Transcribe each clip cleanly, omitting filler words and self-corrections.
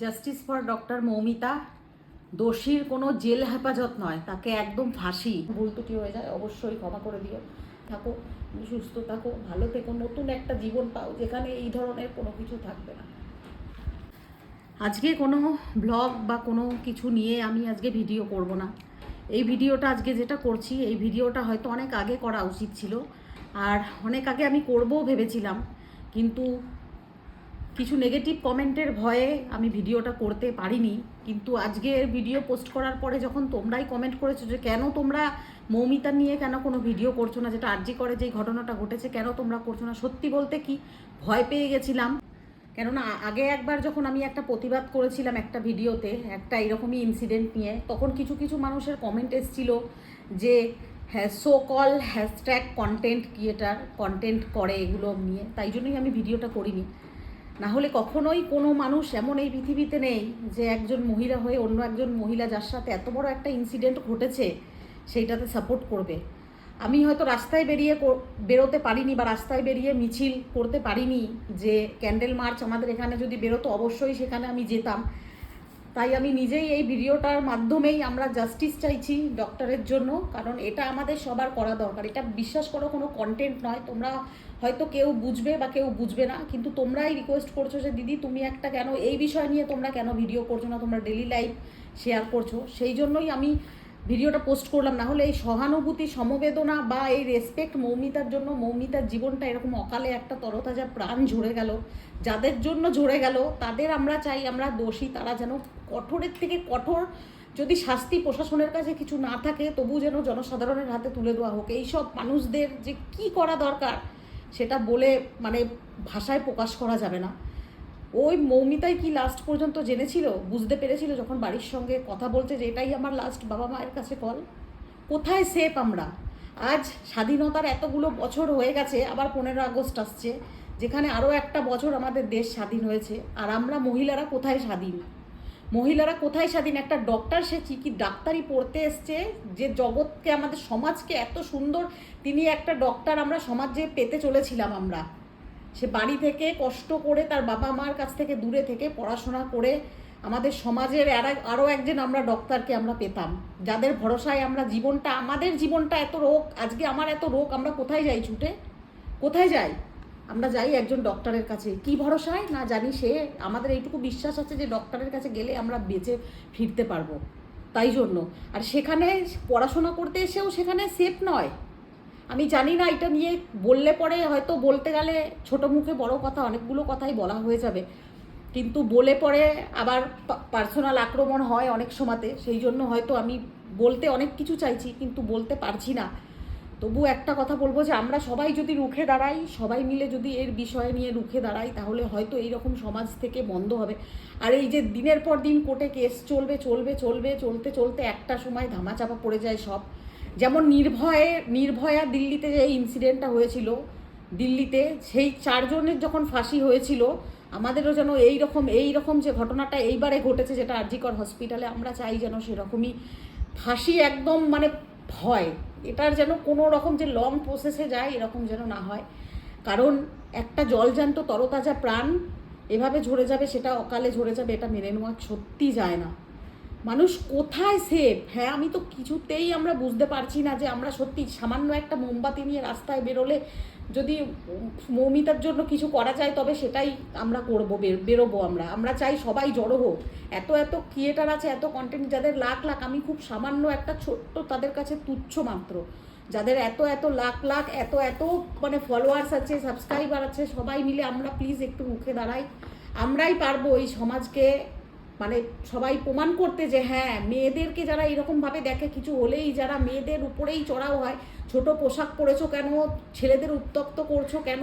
Justice for doctor Moumita. দোষীর কোনো jail হেফাজত নয়, তাকে একদম ফাঁসি। ভুল ত্রুটি হয়ে যায় অবশ্যই ক্ষমা করে দিও। থাকো, সুস্থ থাকো, ভালো থেকো, নতুন একটা জীবন পাও যেখানে এই ধরনের কোনো কিছু থাকবে না। আজকে কোনো ব্লগ বা কোনো কিছু নিয়ে আমি আজকে ভিডিও করব না। এই ভিডিওটা আজকে যেটা করছি, এই ভিডিওটা হয়তো অনেক আগে করা উচিত ছিল, আর অনেক আগে আমি করবও ভেবেছিলাম, কিন্তু কিছু নেগেটিভ কমেন্টের ভয়ে আমি ভিডিওটা করতে পারিনি। কিন্তু আজকে ভিডিও পোস্ট করার পরে যখন তোমরাই কমেন্ট করেছো যে কেন তোমরা মৌমিতা নিয়ে কেন কোনো ভিডিও করছো না, যেটা আরজি করে যেই ঘটনাটা ঘটেছে কেন তোমরা করছো না, সত্যি বলতে কি ভয় পেয়ে গেছিলাম। কেননা আগে একবার যখন আমি একটা প্রতিবাদ করেছিলাম একটা ভিডিওতে একটা এরকমই ইনসিডেন্ট নিয়ে, তখন কিছু কিছু মানুষের কমেন্ট এসেছিল যে হ্যাঁ so call hashtag content creator content করে এগুলো নিয়ে, তাই জন্যই আমি ভিডিওটা করিনি। না হলে কখনোই কোনো মানুষ এমন এই পৃথিবীতে নেই যে একজন মহিলা হয়ে অন্য একজন মহিলা যার সাথে এত বড় একটা ইনসিডেন্ট ঘটেছে সেইটাতে সাপোর্ট করবে। আমি হয়তো রাস্তায় বেরোতে পারিনি বা রাস্তায় বেরিয়ে মিছিল করতে পারিনি, যে ক্যান্ডেল মার্চ আমাদের এখানে যদি বেরোতো অবশ্যই সেখানে আমি যেতাম। তাই আমি নিজেই এই ভিডিওটার মাধ্যমেই আমরা জাস্টিস চাইছি ডক্টরের জন্য, কারণ এটা আমাদের সবার করা দরকার। এটা বিশ্বাস করো কোনো কন্টেন্ট নয়, তোমরা হয়তো কেউ বুঝবে বা কেউ বুঝবে না, কিন্তু তোমরাই রিকোয়েস্ট করছো যে দিদি তুমি একটা কেন এই বিষয় নিয়ে তোমরা কেন ভিডিও করছো না, তোমরা ডেলি লাইফ শেয়ার করছো, সেই জন্যই আমি ভিডিওটা পোস্ট করলাম। না হলে এই সহানুভূতি সমবেদনা বা এই রেসপেক্ট মৌমিতার জন্য, মৌমিতার জীবনটা এরকম অকালে একটা তরতাজা প্রাণ ঝরে গেল, যাদের জন্য ঝরে গেল তাদের আমরা চাই, আমরা দোষী তারা যেন কঠোরের থেকে কঠোর, যদি শাস্তি প্রশাসনের কাছে কিছু না থাকে তবু যেন জনসাধারণের হাতে তুলে দেওয়া হোক। এইসব মানুষদের যে কি করা দরকার সেটা বলে মানে ভাষায় প্রকাশ করা যাবে না। ওই মৌমিতাই কি লাস্ট পর্যন্ত জেনেছিল, বুঝতে পেরেছিল যখন বাড়ির সঙ্গে কথা বলছে যে এটাই আমার লাস্ট বাবা মায়ের কাছে কল? কোথায় সেফ আমরা? আজ স্বাধীনতার এতগুলো বছর হয়ে গেছে, আবার 15 আগস্ট আসছে, যেখানে আরও একটা বছর আমাদের দেশ স্বাধীন হয়েছে, আর আমরা মহিলারা কোথায় স্বাধীন? মহিলারা কোথায় স্বাধীন? একটা ডক্টর, সে কি ডাক্তারি পড়তে এসছে, যে জগৎকে আমাদের সমাজকে এত সুন্দর, তিনি একটা ডক্টর আমরা সমাজে পেতে চলেছিলাম। আমরা সে বাড়ি থেকে কষ্ট করে তার বাবা মার কাছ থেকে দূরে থেকে পড়াশোনা করে আমাদের সমাজের আরও একজন আমরা ডক্টরকে আমরা পেতাম, যাদের ভরসায় আমরা জীবনটা, আমাদের জীবনটা এত রোগ, আজকে আমার এত রোগ, আমরা কোথায় যাই ছুটে? কোথায় যাই? আমরা যাই একজন ডক্টরের কাছে, কি ভরসায় না জানি, সে আমাদের এইটুকু বিশ্বাস আছে যে ডক্টরের কাছে গেলে আমরা বেঁচে ফিরতে পারবো, তাই জন্য। আর সেখানে পড়াশোনা করতে এসেও সেখানে সেফ নয়। আমি জানি না, এটা নিয়ে বললে পরে হয়তো বলতে গেলে ছোট মুখে বড় কথা, অনেকগুলো কথাই বলা হয়ে যাবে, কিন্তু বলে পরে আবার পার্সোনাল আক্রমণ হয় অনেক সময়তে, সেই জন্য হয়তো আমি বলতে অনেক কিছু চাইছি কিন্তু বলতে পারছি না। তবু একটা কথা বলবো যে আমরা সবাই যদি রুখে দাঁড়াই, সবাই মিলে যদি এর বিষয় নিয়ে রুখে দাঁড়াই, তাহলে হয়তো এইরকম সমাজ থেকে বন্ধ হবে। আর এই যে দিনের পর দিন কোর্টে কেস চলবে চলবে চলবে, চলতে চলতে একটা সময় ধামাচাপা পড়ে যায় সব। যেমন নির্ভয়া দিল্লিতে যে ইনসিডেন্টটা হয়েছিল, দিল্লিতে সেই 4 জনের যখন ফাঁসি হয়েছিল, আমাদেরও যেন এই রকম যে ঘটনাটা এইবারে ঘটেছে যেটা আরজি কর হসপিটালে, আমরা চাই যেন সেরকমই ফাঁসি একদম মানে হয়, এটার যেন কোনো রকম যে লং প্রসেসে যায় এরকম যেন না হয়। কারণ একটা জলজ্যান্ত তরতাজা প্রাণ এভাবে ঝরে যাবে, সেটা অকালে ঝরে যাবে, এটা মেনে নেওয়া সত্যি যায় না। মানুষ কোথায় সেফ? হ্যাঁ, আমি তো কিছুতেই আমরা বুঝতে পারছি না যে আমরা সত্যি সামান্য একটা মোমবাতি নিয়ে রাস্তায় বেরোলে যদি মৌমিতার জন্য কিছু করা যায় তবে সেটাই আমরা করবো, বেরোবো। আমরা চাই সবাই জড়ো হোক। এত এত ক্রিয়েটার আছে, এত কন্টেন্ট, যাদের লাখ লাখ, আমি খুব সামান্য একটা ছোট্ট তাদের কাছে তুচ্ছ মাত্র, যাদের এত এত লাখ লাখ এত এত মানে ফলোয়ার্স আছে, সাবস্ক্রাইবার আছে, সবাই মিলে আমরা প্লিজ একটু মুখে দাঁড়াই। আমরাই পারবো এই সমাজকে মানে সবাই প্রমাণ করতে যে হ্যাঁ, মেয়েদেরকে যারা এরকমভাবে দেখে, কিছু হলেই যারা মেয়েদের উপরেই চড়াও হয়, ছোট পোশাক পরেছো কেন, ছেলেদের উত্তক্ত করছো কেন,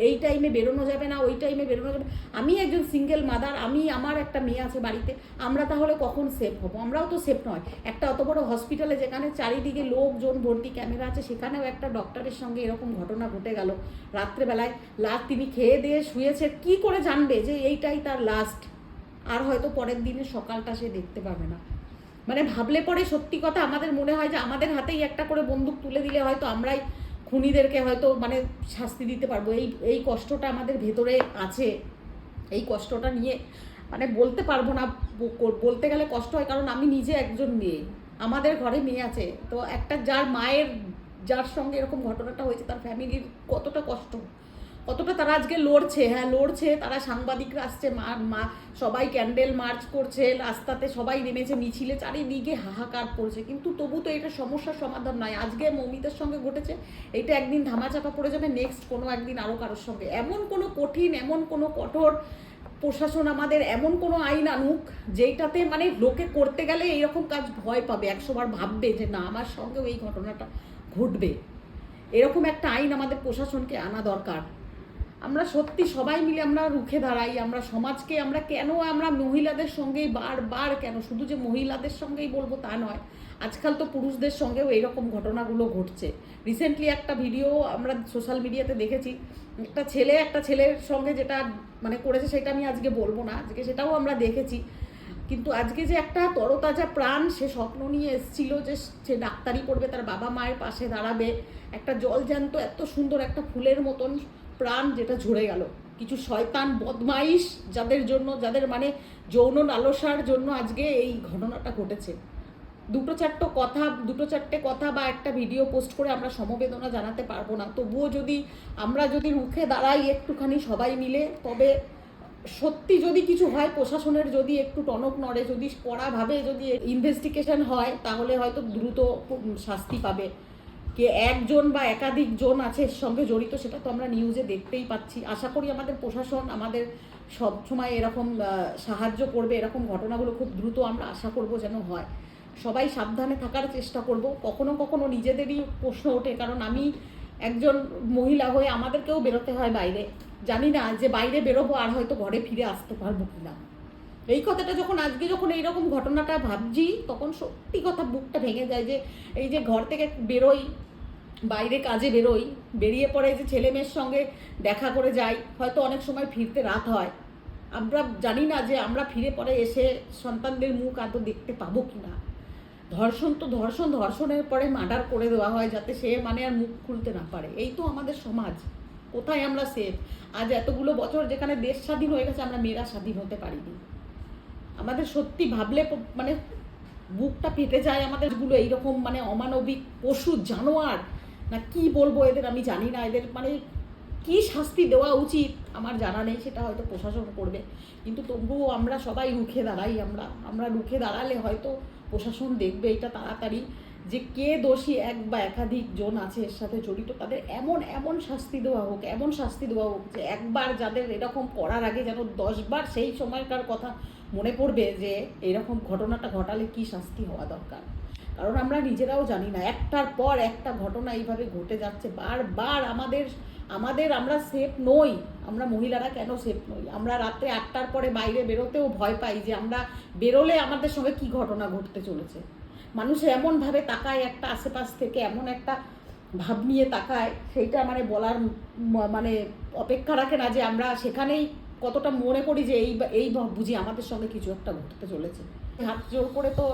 এই টাইমে বেরোনো যাবে না, ওই টাইমে বেরোনো যাবে। আমি একজন সিঙ্গেল মাদার, আমার একটা মেয়ে আছে বাড়িতে, আমরা তাহলে কখন সেফ হব? আমরাও তো সেফ নয়। একটা অত বড় হসপিটালে যেখানে চারিদিকে লোকজন ভর্তি, ক্যামেরা আছে, সেখানেও একটা ডক্টরের সঙ্গে এরকম ঘটনা ঘটে গেল রাত্রেবেলায়। তিনি খেয়ে দিয়ে শুয়েছে, কি করে জানবে যে এইটাই তার লাস্ট? আর হয়তো পরের দিনে সকালটা সে দেখতে পাবে না। মানে ভাবলে পরে সত্যি কথা আমাদের মনে হয় যে আমাদের হাতেই একটা করে বন্দুক তুলে দিলে হয়তো আমরাই খুনিদেরকে হয়তো মানে শাস্তি দিতে পারবো। এই কষ্টটা আমাদের ভেতরে আছে, এই কষ্টটা নিয়ে মানে বলতে পারবো না, বলতে গেলে কষ্ট হয়, কারণ আমি নিজে একজন মেয়ে, আমাদের ঘরে মেয়ে আছে, তো একটা যার মায়ের যার সঙ্গে এরকম ঘটনাটা হয়েছে তার ফ্যামিলির কতটা কষ্ট, কতটা তারা আজকে লড়ছে, হ্যাঁ লড়ছে, তারা সাংবাদিকরা আসছে, মা সবাই ক্যান্ডেল মার্চ করছে, রাস্তাতে সবাই নেমেছে, মিছিলে চারিদিকে হাহাকার পড়ছে, কিন্তু তবু তো এটা সমস্যার সমাধান নয়। আজকে মৌমিতার সঙ্গে ঘটেছে, এটা একদিন ধামাচাপা পড়ে যাবে, নেক্সট কোনো একদিন আরও কারোর সঙ্গে। এমন কোনো কঠিন, এমন কোনো কঠোর প্রশাসন আমাদের এমন কোনো আইন আনুক যেইটাতে মানে লোকে করতে গেলে এইরকম কাজ ভয় পাবে, 100 বার ভাববে যে না আমার সঙ্গেও এই ঘটনাটা ঘটবে। এরকম একটা আইন আমাদের প্রশাসনকে আনা দরকার। আমরা সত্যি সবাই মিলে আমরা রুখে দাঁড়াই, আমরা সমাজকে আমরা কেন আমরা মহিলাদের সঙ্গেই বারবার, কেন শুধু যে মহিলাদের সঙ্গেই বলবো তা নয়, আজকাল তো পুরুষদের সঙ্গেও এইরকম ঘটনাগুলো ঘটছে। রিসেন্টলি একটা ভিডিও আমরা সোশ্যাল মিডিয়াতে দেখেছি, একটা ছেলের সঙ্গে যেটা মানে করেছে সেটা আমি আজকে বলবো না, আজকে সেটাও আমরা দেখেছি। কিন্তু আজকে যে একটা তরতাজা প্রাণ, সে স্বপ্ন নিয়ে এসেছিল যে সে ডাক্তারি পড়বে, তার বাবা মায়ের পাশে দাঁড়াবে, একটা জলজ্যান্ত এত সুন্দর একটা ফুলের মতন প্রাণ যেটা ঝরে গেল কিছু শয়তান বদমাইশ যাদের জন্য, যাদের মানে যৌন লালসার জন্য আজকে এই ঘটনাটা ঘটেছে। দুটো চারটে কথা বা একটা ভিডিও পোস্ট করে আমরা সমবেদনা জানাতে পারবো না, তবুও যদি আমরা যদি রুখে দাঁড়াই একটুখানি সবাই মিলে, তবে সত্যি যদি কিছু হয়, প্রশাসনের যদি একটু টনক নড়ে, যদি কড়াভাবে যদি ইনভেস্টিগেশন হয়, তাহলে হয়তো দ্রুত শাস্তি পাবে। কে একজন বা একাধিক জন আছে এর সঙ্গে জড়িত সেটা তো আমরা নিউজে দেখতেই পাচ্ছি। আশা করি আমাদের প্রশাসন আমাদের সব সময় এরকম সাহায্য করবে, এরকম ঘটনাগুলো খুব দ্রুত আমরা আশা করব যেন হয়। সবাই সাবধানে থাকার চেষ্টা করব। কখনো কখনো নিজেদেরই প্রশ্ন ওঠে, কারণ আমি একজন মহিলা হয়ে আমাদেরকেও বেরোতে হয় বাইরে, জানি না যে বাইরে বেরোবো আর হয়তো ঘরে ফিরে আসতে পারবো কিনা। এই কথাটা যখন আজকে যখন এইরকম ঘটনাটা ভাবছি, তখন সত্যি কথা বুকটা ভেঙে যায় যে এই যে ঘর থেকে বেরোই, বাইরে কাজে বেরোই, বেরিয়ে পড়ে যে ছেলে মেয়ের সঙ্গে দেখা করে যাই, হয়তো অনেক সময় ফিরতে রাত হয়, আমরা জানি না যে আমরা ফিরে পরে এসে সন্তানদের মুখ আদৌ দেখতে পাবো কিনা। ধর্ষণের পরে মার্ডার করে দেওয়া হয় যাতে সে মানে আর মুখ খুলতে না পারে। এই তো আমাদের সমাজ, কোথায় আমরা সেফ? আজ এতগুলো বছর যেখানে দেশ স্বাধীন হয়ে গেছে, আমরা মেয়েরা স্বাধীন হতে পারিনি। আমাদের সত্যি ভাবলে মানে বুকটা ফেটে যায়। আমাদেরগুলো এইরকম মানে অমানবিক পশু জানোয়ার না কি বলবো এদের, আমি জানি না এদের মানে কি শাস্তি দেওয়া উচিত আমার জানা নেই, সেটা হয়তো প্রশাসন করবে, কিন্তু তবুও আমরা সবাই রুখে দাঁড়াই। আমরা রুখে দাঁড়ালে হয়তো প্রশাসন দেখবে এটা তাড়াতাড়ি যে কে দোষী, এক বা একাধিক জন আছে এর সাথে জড়িত, তাদের এমন শাস্তি দেওয়া হোক, যে একবার যাদের এরকম করার আগে যেন 10 বার সেই সময়কার কথা মনে পড়বে যে এরকম ঘটনাটা ঘটালে কি শাস্তি হওয়া দরকার। কারণ আমরা নিজেরাও জানি না, একটার পর একটা ঘটনা এইভাবে ঘটে যাচ্ছে বারবার। আমরা সেফ নই, আমরা মহিলারা কেন সেফ নই? আমরা রাত্রে 8টার পরে বাইরে বেরোতেও ভয় পাই যে আমরা বেরোলে আমাদের সঙ্গে কি ঘটনা ঘটতে চলেছে। মানুষ এমনভাবে তাকায়, একটা আশেপাশ থেকে এমন একটা ভাব নিয়ে তাকায়, সেইটা মানে বলার মানে অপেক্ষা রাখে না যে আমরা সেখানেই কতটা মনে করি যে এই বুঝি আমাদের সঙ্গে কিছু একটা ঘটতে চলেছে। হাত জোর করে তো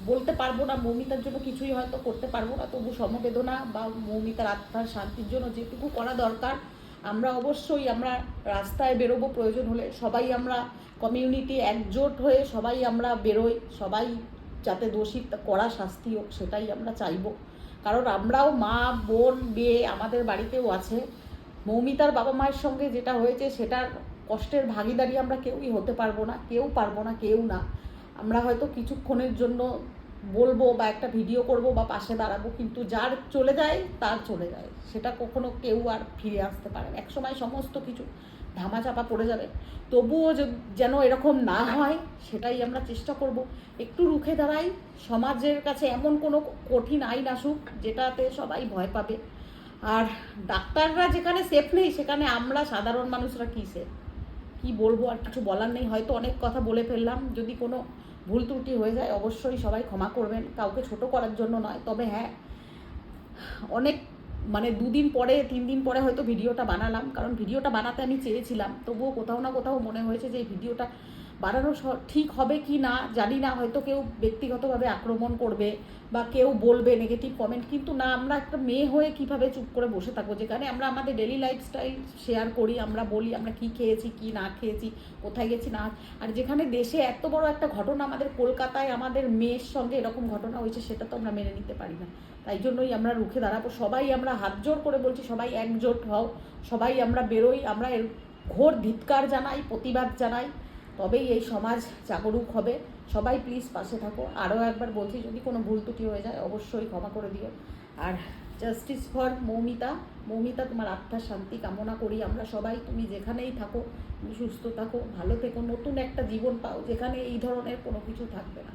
বলতে পারবো না, মৌমিতার জন্য কিছুই হয়তো করতে পারবো না, তবু সমবেদনা বা মৌমিতার আত্মার শান্তির জন্য যেটুকু করা দরকার আমরা অবশ্যই আমরা রাস্তায় বেরোবো, প্রয়োজন হলে সবাই আমরা কমিউনিটি একজোট হয়ে সবাই আমরা বেরোই, সবাই যাতে দোষী কড়া শাস্তি হোক সেটাই আমরা চাইবো। কারণ আমরাও মা বোন মেয়ে আমাদের বাড়িতেও আছে। মৌমিতার বাবা মায়ের সঙ্গে যেটা হয়েছে সেটার কষ্টের ভাগিদারি আমরা কেউই হতে পারবো না, কেউ না। আমরা হয়তো কিছুক্ষণের জন্য বলবো বা একটা ভিডিও করব বা পাশে দাঁড়াবো, কিন্তু যার চলে যায় তার চলে যায়, সেটা কখনো কেউ আর ফিরে আসতে পারে না। একসময় সমস্ত কিছু ধামাচাপা পড়ে যাবে, তবুও যেন এরকম না হয় সেটাই আমরা চেষ্টা করব। একটু রুখে দাঁড়াই, সমাজের কাছে এমন কোনো কঠিন আইন আসুক যেটাতে সবাই ভয় পাবে। আর ডাক্তাররা যেখানে সেফ নেই সেখানে আমরা সাধারণ মানুষরা কী সেফ? কী বলবো, আর কিছু বলার নেই। হয়তো অনেক কথা বলে ফেললাম, যদি কোনো ভুল ত্রুটি হয়ে যায় অবশ্যই সবাই ক্ষমা করবেন, কাউকে ছোট করার জন্য নয়। তবে হ্যাঁ, অনেক মানে 2 দিন পরে 3 দিন পরে হয়তো ভিডিওটা বানালাম, কারণ ভিডিওটা বানাতে আমি চেয়েছিলাম, তবুও কোথাও না কোথাও মনে হয়েছে যে এই ভিডিওটা বাড়ানো ঠিক হবে কি না জানি না, হয়তো কেউ ব্যক্তিগতভাবে আক্রমণ করবে বা কেউ বলবে নেগেটিভ কমেন্ট, কিন্তু না, আমরা একটা মেয়ে হয়ে কিভাবে চুপ করে বসে থাকবো, যেখানে আমরা আমাদের ডেলি লাইফস্টাইল শেয়ার করি, আমরা বলি আমরা কি খেয়েছি কি না খেয়েছি, কোথায় গেছি না, আর যেখানে দেশে এত বড় একটা ঘটনা, আমাদের কলকাতায় আমাদের মেয়ের সঙ্গে এরকম ঘটনা হয়েছে, সেটা তো আমরা মেনে নিতে পারি না। তাই জন্যই আমরা রুখে দাঁড়াবো, সবাই আমরা হাত জোর করে বলছি, সবাই একজোট হও, সবাই আমরা বেরোই, আমরা এর ঘোর ধিক্কার জানাই, প্রতিবাদ জানাই, তবেই এই সমাজ জাগরুক হবে। সবাই প্লিজ পাশে থাকো। আরও একবার বলছি, যদি কোনো ভুল ত্রুটি হয়ে যায় অবশ্যই ক্ষমা করে দিও। আর জাস্টিস ফর মৌমিতা। মৌমিতা, তোমার আত্মার শান্তি কামনা করি আমরা সবাই। তুমি যেখানেই থাকো, তুমি সুস্থ থাকো, ভালো থেকো, নতুন একটা জীবন পাও যেখানে এই ধরনের কোনো কিছু থাকবে না।